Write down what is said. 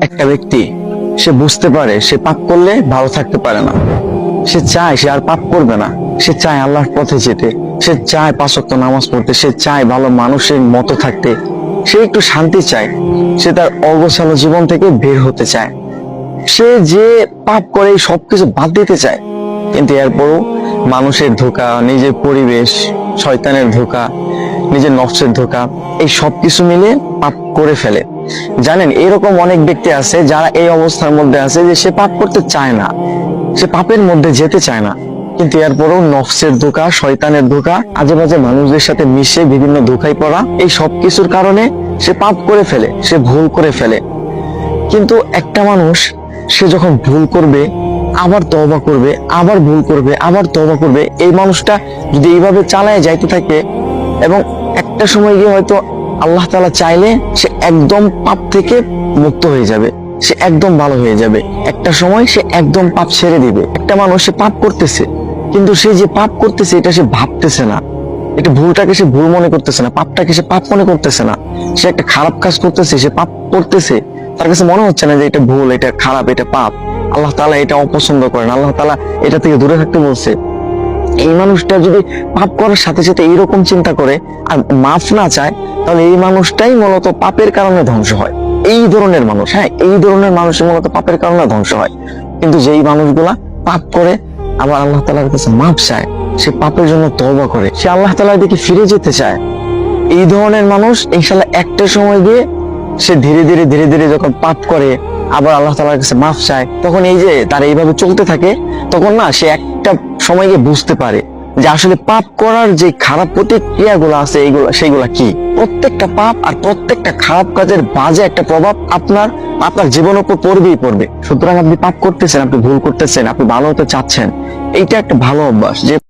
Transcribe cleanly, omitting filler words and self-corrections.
একটা ব্যক্তি সে বুঝতে পারে সে পাপ করলে ভালো থাকতে পারে না, সে চায় সে আর পাপ করবে না, সে চায় আল্লাহর পথে যেতে, সে চায় 5 ওয়াক্ত নামাজ পড়তে, সে চায় ভালো মানুষের মতো থাকতে, সে একটু শান্তি চায়, সে তার অগোছালো জীবন থেকে বের হতে চায়, সে যে পাপ করে সবকিছু বাদ দিতে চায়। কিন্তু এরপরও মানুষের ধোঁকা, নিজের পরিবেশ, শয়তানের ধোঁকা, নিজের নফসের ধোঁকা, এই সবকিছু মিলে পাপ করে ফেলে। জানেন, এরকম অনেক ব্যক্তি আছে যারা এই অবস্থার মধ্যে আছে যে সে পাপ করতে চায় না, সে পাপের মধ্যে যেতে চায় না, কিন্তু এরপরও নফসের ধোঁকা, শয়তানের ধোঁকা, আজে বাজে মানুষদের সাথে মিশে বিভিন্ন ধোঁকায় পড়া, এই সবকিছুর কারণে সে পাপ করে ফেলে, সে ভুল করে ফেলে। কিন্তু একটা মানুষ সে যখন ভুল করবে, আবার তওবা করবে, আবার ভুল করবে, আবার তওবা করবে, এই মানুষটা যদি এইভাবে চালায় যাইতে থাকে এবং একটা সময় গিয়ে হয়তো আল্লাহ তাআলা চাইলে সে একদম পাপ থেকে মুক্ত হয়ে যাবে, সে একদম ভালো হয়ে যাবে। একটা সময় সে একদম পাপ ছেড়ে দিবে। একটা মানুষ সে পাপ করতেছে, কিন্তু সে যে পাপ করতেছে এটা সে ভাবতেছে না, এটা ভুলটাকে সে ভুল মনে করতেছে না, পাপটাকে সে পাপ মনে করতেছে না। সে একটা খারাপ কাজ করতেছে, সে পাপ করতেছে, তার কাছে মনে হচ্ছে না যে এটা ভুল, এটা খারাপ, এটা পাপ, আল্লাহ তাআলা এটা অপছন্দ করেন, আল্লাহ তাআলা এটা থেকে দূরে থাকতে বলছে। এই মানুষটা যদি পাপ করার সাথে সাথে এইরকম চিন্তা করে আর মাফ না চায়, তাহলে এই মানুষটাই মূলত পাপের কারণে ধ্বংস হয়। এই ধরনের মানুষ, হ্যাঁ, এই ধরনের মানুষ মূলত পাপের কারণে ধ্বংস হয়। কিন্তু যেই মানুষগুলা পাপ করে আবার আল্লাহ তাআলার কাছে মাফ চায়, সে পাপের জন্য তওবা করে, সে আল্লাহ তাআলার দিকে ফিরে যেতে চায়, এই ধরনের মানুষ ইনশাআল্লাহ একটা সময় গিয়ে সে ধীরে ধীরে ধীরে ধীরে যখন পাপ করে আবার আল্লাহ তাআলার কাছে মাফ চায়, তখন এই যে তার এইভাবে চলতে থাকে, তখন না সে একটা সময় গিয়ে বুঝতে পারে যে আসলে পাপ করার যে খারাপ প্রতিক্রিয়াগুলো আছে সেইগুলা কি। প্রত্যেকটা পাপ আর প্রত্যেকটা খারাপ কাজের বাজে একটা প্রভাব আপনার জীবনের উপর পড়বেই পড়বে। সুতরাং আপনি পাপ করতেছেন, আপনি ভুল করতেছেন, আপনি ভালো হতে চাচ্ছেন, এইটা একটা ভালো অভ্যাস যে